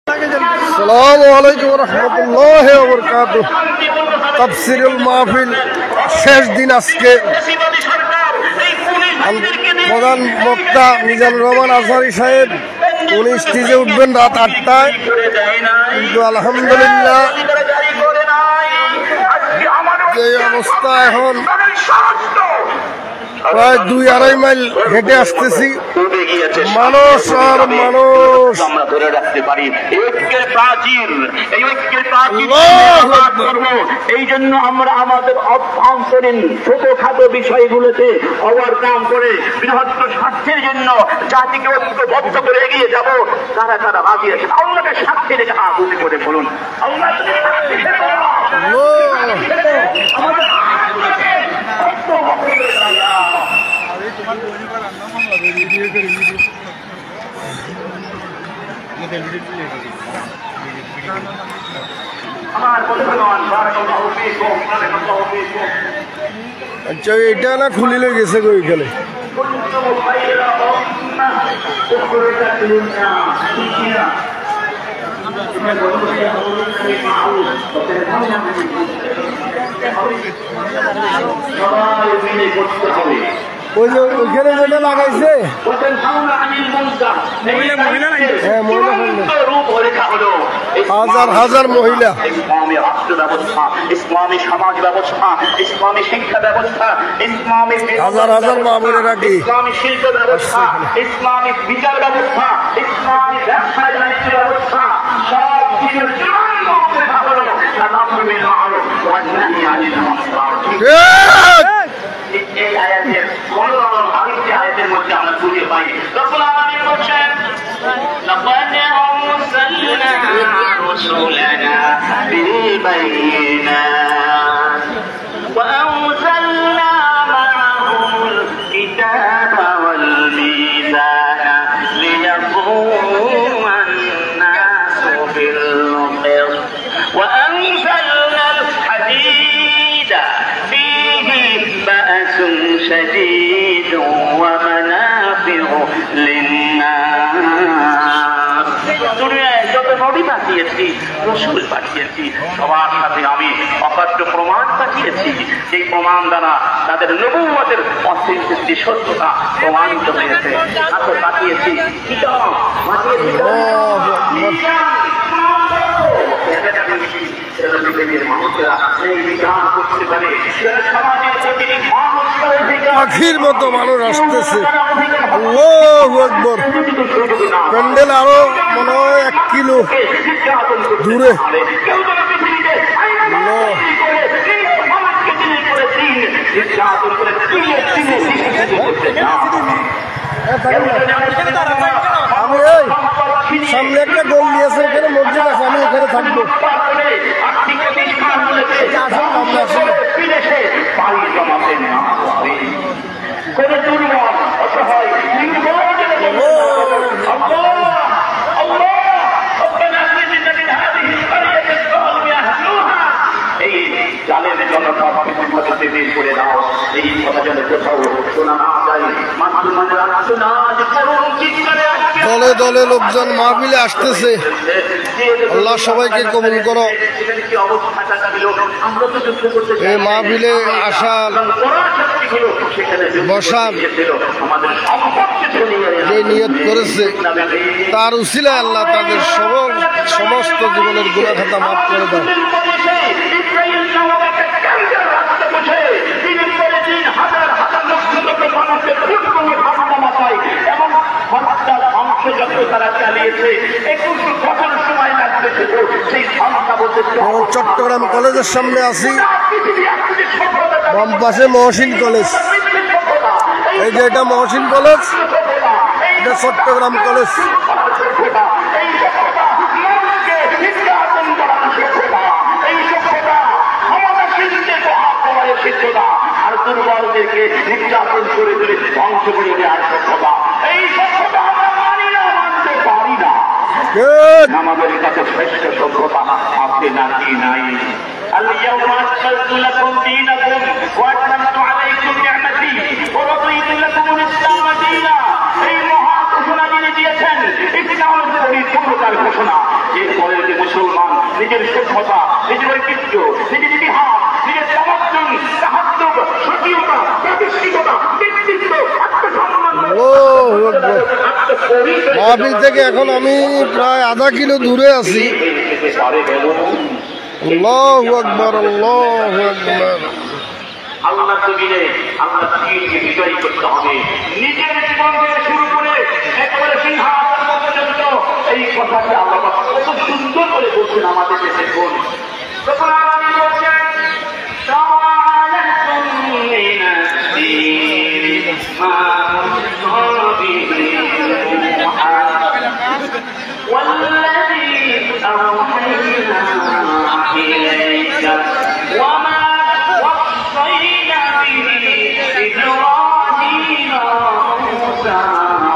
আসসালামু আলাইকুম ওয়া রাহমাতুল্লাহি ওয়া বারাকাতুহু। তাফসীরুল মাহফিল শেষ দিন আজকে। প্রধান বক্তা মিজানুর রহমান আজহারী সাহেব উনি স্টেজে উঠবেন রাত 8টায়, কিন্তু আলহামদুলিল্লাহ যে অবস্থা এখন প্রায় 2-2.5 মাইল হেঁটে আসতেছি, মানুষ আর মানুষ। আমরা ধরে রাখতে পারি ঐক্যের প্রাচীর, এই ঐক্যের প্রাচীর এই জন্য আমরা আমাদের অভ্যন্তরীণ ছোটখাটো বিষয়গুলোতে ওভারকাম করে বৃহত্তর স্বার্থের জন্য জাতিকে ঐক্যবদ্ধ করে এগিয়ে যাব। কারা কারা রাজি আছে আল্লাহকে সাক্ষী রেখে হাত উঁচু করে বলুন আল্লাহ। আচ্ছা, এটা না খুলিলে গেছে গো ওইখানে। ওই যে ওইখানে যেটা লাগাইছে হাজার হাজার মহিলা। ইসলামী রাষ্ট্র ব্যবস্থা, ইসলামী সমাজ ব্যবস্থা, ইসলামী শিক্ষা ব্যবস্থা, ইসলামী হাজার হাজার মামুনেরা কি ইসলামী শিল্প ব্যবস্থা, ইসলামী বিচার ব্যবস্থা, ইসলামী ব্যবসা বাণিজ্য ব্যবস্থা সব কিছু এই আয়াতের আরেকটি আয়াতের মধ্যে আমরা খুঁজে পাই রব্বুল আলামিন বলেন লাকাদ আরসালনা রাসূলানা বিল বায়িনাত ওয়া আনজালনা মা'আহুল কিতাবা ওয়াল মিজানা লিয়াকুমা আন-নাসু বিল কিসত ওয়া আনজালনা আল-হাদীদা بأس شديد ومنافع للناس দুনিয়ায় যত নবী পাঠিয়েছি, রাসূল পাঠিয়েছি, সবার সাথে আমি অকাট্য প্রমাণ পাঠিয়েছি। সেই প্রমাণ দ্বারা তাদের নবুয়তের অথেন্টিসিটি, সত্যতা প্রমাণিত হয়েছে। আচ্ছা, পাঠিয়েছি কিতাব, পাঠিয়েছি পাখির মতো মানুষ আসতেছে। আল্লাহু আকবার। প্যান্ডেল আরো মনে হয় 1 কিলো দূরে। আমি সামনে একটা গোল দিয়েছে, এখানে মসজিদ আছে, আমি এখানে থাকবো। দলে দলে লোকজন মাহফিলে আসতেছে। আল্লাহ সবাইকে কবুল করো। এই মাহফিলে আসার বসার যে নিয়ত করেছে তার উসিলায় আল্লাহ তাদের সমস্ত জীবনের গুনাহ খাতা মাফ করে দেন। চট্টগ্রাম কলেজের সামনে আছি, বাম পাশে মহসিন কলেজ। এই যে এটা মহসিন কলেজ, এটা চট্টগ্রাম কলেজ। আর দুর্বলদেরকে নির্যাতন করে ধরে ধ্বংস করে দেওয়ার সভ্যতা, এই সভ্যতা আমরা মানি না, মানতে পারি না। আমাদের কাছে শ্রেষ্ঠ সভ্যতা আছে নাকি নাই? اليوم أكملت لكم دينكم وأتممت عليكم نعمتي ورضيت لكم الإسلام دينا। এই মহা ঘোষণা যিনি দিয়েছেন, ইসলামের পরিপূর্ণতার ঘোষণা। যে নিজের সভ্যতা, নিজের ঐতিহ্য, নিজের ইতিহাস, নিজের সমর্থন, সাহায্য, সক্রিয়তা, প্রাতিষ্ঠিকতা, ব্যক্তিত্ব, আত্মসম্মান, মাহফিল থেকে এখন আমি প্রায় আধা কিলো দূরে আছি। আল্লাহু আকবার, আল্লাহু আকবার। আল্লাহ জমিনে আল্লাহ দিনকে বিজয়ী করতে হবে। নিজের জীবন থেকে শুরু করে একেবারে সিংহাসন পর্যন্ত এই কথাটি আল্লাহ কত সুন্দর করে বলছেন আমাদের দেশের কোন তখন আমি বলছেন والذي أوحينا إليك وما وصينا به إبراهيم وموسى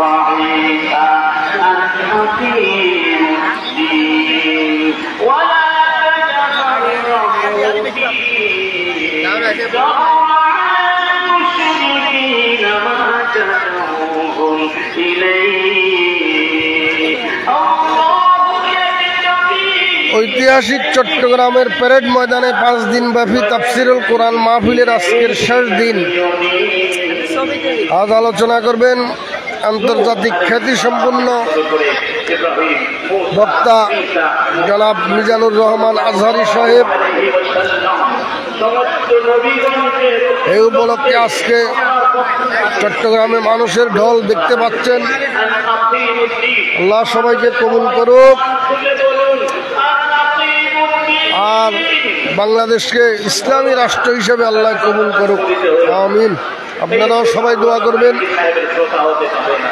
وعيسى أن أقيموا الدين ولا تتفرقوا فيه على المشركين ما تدعوهم إليه ঐতিহাসিক চট্টগ্রামের প্যারেড ময়দানে 5 দিন ব্যাপী তাফসিরুল কোরআন মাহফিলের আজকের শেষ দিন। আজ আলোচনা করবেন আন্তর্জাতিক খ্যাতিসম্পন্ন বক্তা জনাব মিজানুর রহমান আজহারি সাহেব। এই উপলক্ষে আজকে চট্টগ্রামে মানুষের ঢল দেখতে পাচ্ছেন। আল্লাহ সবাইকে কবুল করুক আর বাংলাদেশকে ইসলামী রাষ্ট্র হিসেবে আল্লাহ কবুল করুক, আমিন। আপনারাও সবাই দোয়া করবেন।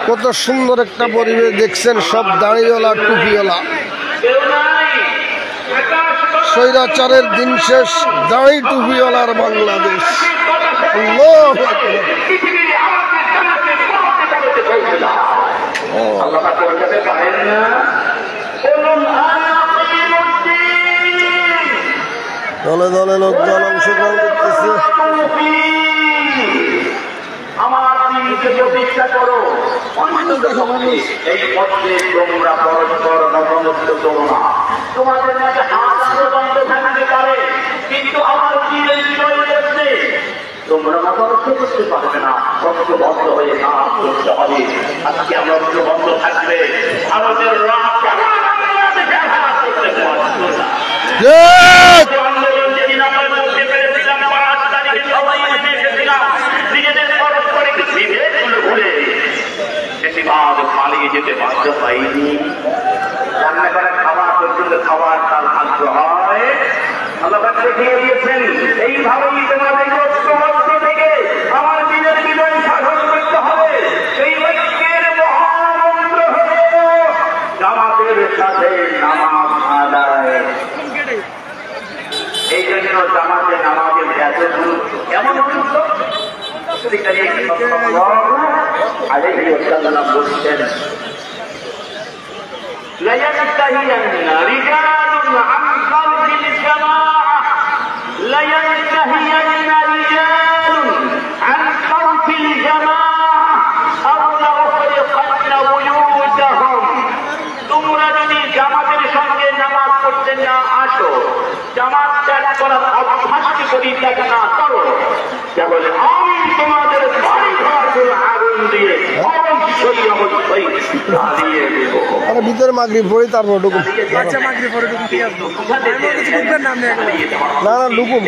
কত সুন্দর একটা পরিবেশ দেখছেন, সব দাড়িওয়ালা টুপিওয়ালা। স্বৈরাচারের দিন শেষ, দাড়ি টুপিওয়ালার বাংলাদেশ। আল্লাহু আকবার। দলে দলে লোকজন অংশগ্রহণ করতেছে। আমার দিনকে প্রতিষ্ঠা করো, এই পথে তোমরা পরস্পর নতমস্ত করো না। তোমাদের মাঝে হাজারো দ্বন্দ্ব থাকতে পারে, কিন্তু আমার দিনের বিষয় হচ্ছে তোমরা নতমস্ত করতে পারবে না। রক্ত বন্ধ হয়ে কাজ করতে হবে। আজকে আমরা রক্ত বন্ধ থাকবে, ভারতের রাত বাংলাদেশে আঘাত করতে পারবে না। পালিয়ে যেতে বাধ্য পাইনি। রান্না করে খাবার পর্যন্ত খাবার তার ভাগ্য হয়। আল্লাহ দেখিয়ে দিয়েছেন এইভাবেই তোমাদের ঐক্যবদ্ধ থেকে আমার দিনের বিজয় সাধন করতে হবে। সেই ঐক্যের মহামন্ত্র হল জামাতের সাথে নামাজ আদায়। এই জন্য জামাতে নামাজের এত গুরুত্ব, এমন গুরুত্ব বলছেন لينتهين رجال عن خلف الجماعة لينتهين رجال عن خلف الجماعة أو لأفرقن بيوتهم তোমরা যদি জামাতের সঙ্গে নামাজ পড়তে না আসো, জামাত ত্যাগ করার অভ্যাসকে যদি ত্যাগ না করো, তাহলে আমি তোমাদের বাড়ি ঘরগুলো আগুন দিয়ে অবশ্যই অবশ্যই জ্বালিয়ে দেব। ভিতরে মাগরিব পড়ি তারপর ঢুকুন। না না ঢুকুন।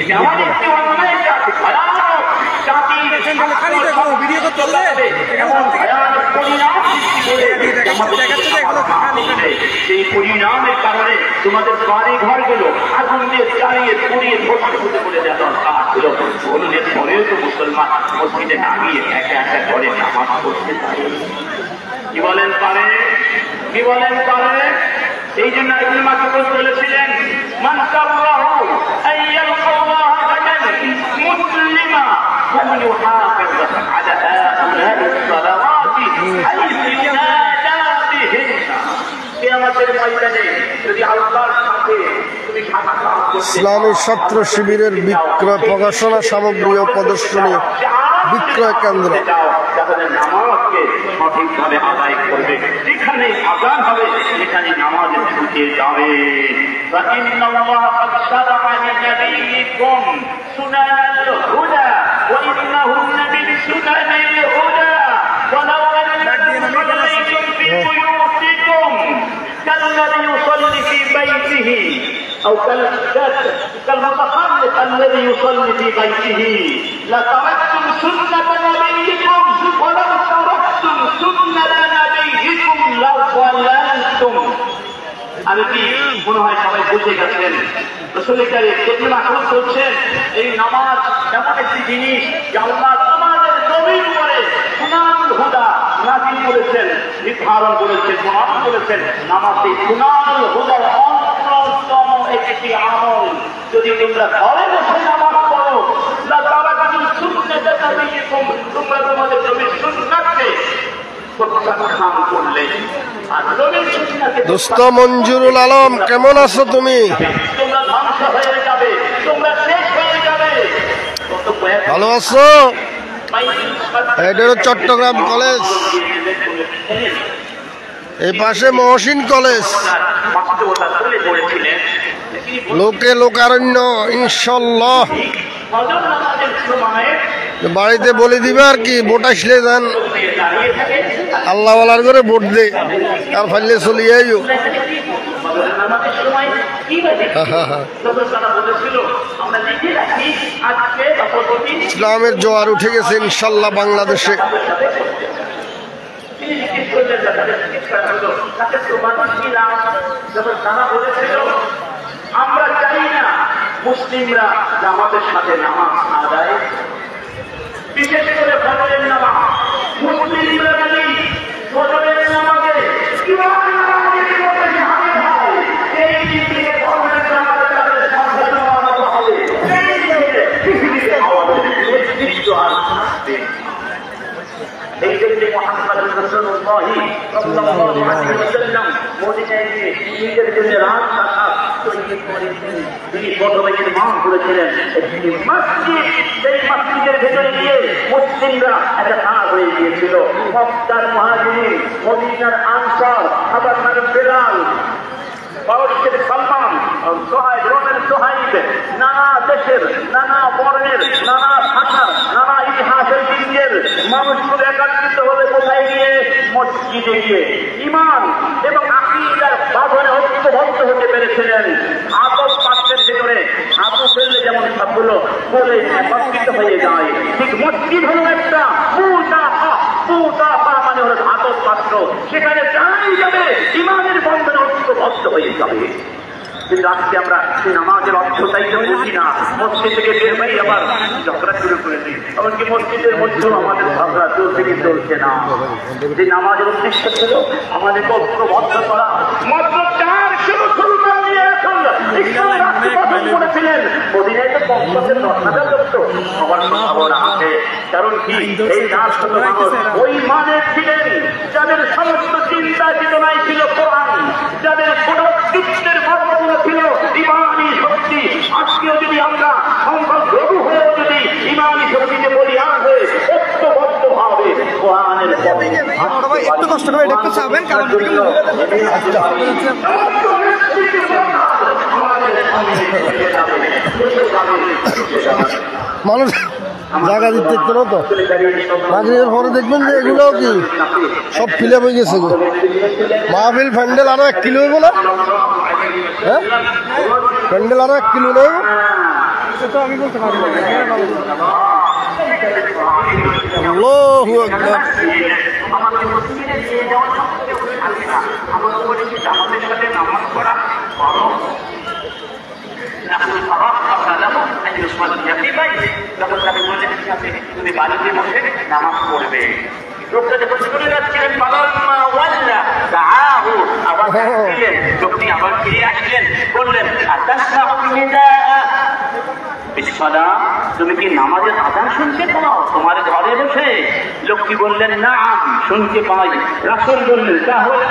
সেই পরিণামের কারণে তোমাদের বাড়ি ঘরগুলো আগুন দিয়ে জ্বালিয়ে পুড়িয়ে ভর্তি করে দেওয়া দরকার ছিল। অনুদের পরেও তো মুসলমান মসজিদে নামিয়ে একা একা করে নামাজ পড়তে পারে। কি বলেন পারে? কি বলেন পারে? এই জন্য ইবনে মাসউদ বলেছিলেন, মান সাল্লাহু আইয়াল্লাহু গাদান মুসলিমা ফালইউহাফিজ আলা হাউলাইস সালাওয়াতি হাইসু ইউনাদা বিহিন্না। কিয়ামতের ময়দানে যদি আল্লাহর সাথে তুমি সাক্ষাৎ করতে ইসলামী ছাত্র শিবিরের বিক্রয় প্রকাশনা সামগ্রী ও প্রদর্শনী বিক্রয় কেন্দ্র। তাহলে নামাজকে সঠিকভাবে আদায় করবে, যেখানে আযান হবে সেখানে নামাজ ঢুকে যাবে। فإن الله قد شرع لنبيكم سنن الهدى وإنهن من سنن الهدى ولو أنكم صليتم في بيوتكم كالذي يصلي في بيته أو كالمتخلف الذي يصلي في بيته لتركتم سنة نبيكم ولو تركتم سنة نبيكم لضللتم। আমি কি মনে হয় সবাই বুঝে গেছেন? রাসূল কারীম যেদিন আহ্বান করছেন, এই নামাজ এমন একটি জিনিস যে আল্লাহ তোমাদের নবীর উপরে সুনানুল হুদা নাযিল করেছেন, নির্ধারণ করেছেন, প্রমাণ করেছেন। নামাজ এই সুনানুল হুদার অন্যতম একটি আমল। যদি তোমরা ঘরে বসে নামাজ পড়ো, তারা কিন্তু সুন্নাত নবীকুম, তোমরা তোমাদের নবীর সুন্নাতকে প্রত্যাখ্যান করলে। আর নবীর সুন্নাতকে দোস্ত মঞ্জুরুল আলম, কেমন আছো তুমি? তোমরা ধ্বংস হয়ে যাবে, তোমরা শেষ হয়ে যাবে। ভালো আছো? এটা হলো চট্টগ্রাম কলেজ, এই পাশে মহসিন কলেজ। লোকে লোকারণ্য ইনশাল্লাহ। বাড়িতে বলে দিবে আর কি, ভোট আসলে যান আল্লাহওয়ালার করে ভোট দে, আর ফাইলে চলিয়ে আইও। ইসলামের জোয়ার উঠে গেছে ইনশাল্লাহ বাংলাদেশে। আমরা চাই না মুসলিমরা জামাতের সাথে নামাজ আদায়, বিশেষ করে ফজরের নামাজ। মুসলিমরা যদি ফজরের নামাজে এই জন্য মুহাম্মদ রাসূলুল্লাহ সাল্লাল্লাহু আলাইহি ওয়াসাল্লাম মদিনায় গিয়ে নিজের জন্য রাস্তা তৈরি করেছেন। তিনি প্রথমে নির্মাণ করেছিলেন একটি মসজিদ। সেই মসজিদের ভেতরে গিয়ে মুসলিমরা একটা ভাগ হয়ে গিয়েছিল। মক্কার মুহাজিরিন, মদিনার আনসার, হাবাসার বেলাল, পারস্যের সালমান, রোমের সোহাইব, নানা দেশের, নানা বর্ণের, নানা ভাষার, নানা ইতিহাসের দিকের মানুষগুলো একত্রিত হলে কোথায় গিয়ে? মসজিদে গিয়ে ঈমান এবং আকীদার বাঁধনে ঐক্যবদ্ধ হতে পেরেছিলেন। আদব পাত্রের ভেতরে আবু ফেললে যেমন সবগুলো বলে একত্রিত হয়ে যায়, ঠিক মসজিদ হলো একটা মানে হলো আদব পাত্র। সেখানে যাই যাবে ঈমানের বন্ধনে ঐক্যবদ্ধ হয়ে যাবে। কিন্তু আজকে আমরা সেই নামাজের অর্থটাই তো বুঝি না। মসজিদ থেকে বের হয়ে আবার ঝগড়া শুরু করে দিই। এমনকি মসজিদের মধ্যেও আমাদের ঝগড়া চলছে কি চলছে না। যে নামাজের উদ্দেশ্য ছিল আমাদের ঐক্যবদ্ধ করা, মাত্র 400 নিয়ে এখন ইসলামের রাষ্ট্র গঠন করেছিলেন। মদিনায় তো 50,000 লোক তো সবার সম্ভাবনা আছে। কারণ কি? এই 400 মানুষ ওই মানের ছিলেন যাদের সমস্ত চিন্তা চেতনায় ছিল কোরআন, যাদের গুণচিত্তের ভাবনা ছিল ইমানি শক্তি। আজকেও যদি আমরা সংকল্প লঘু হয়েও যদি ইমানি শক্তিতে বলিয়ান হয়ে ঐক্যবদ্ধ ভাবে কোরআনের পথে একটু কষ্ট করে দেখতে চাবেন, কারণ মানুষ জায়গা দিতে তো মাগরিবের পরে দেখবেন যে এগুলোও কি সব ফিলে হয়ে গেছে। মাহফিল প্যান্ডেল আরো 1 কিলো হইব না? হ্যাঁ, প্যান্ডেল আরো 1 কিলো নেব। তো আমি বলতে পারবো না। আল্লাহু আকবার। আমাদের মসজিদে নিয়ে যাওয়ার আমাদের বলেছি আমাদের সাথে নামাজ পড়া বড় তুমি বাড়িতে বসে নামাজ পড়বে। লোকটা যখন চলে যাচ্ছিলেন লোকটি আবার ফিরে আসলেন, বললেন তুমি কি নামাজের আযান শুনতে পাও তোমার ঘরে বসে? লোকটি বললেন না, শুনতে পাই। রাসূল বললেন তাহলে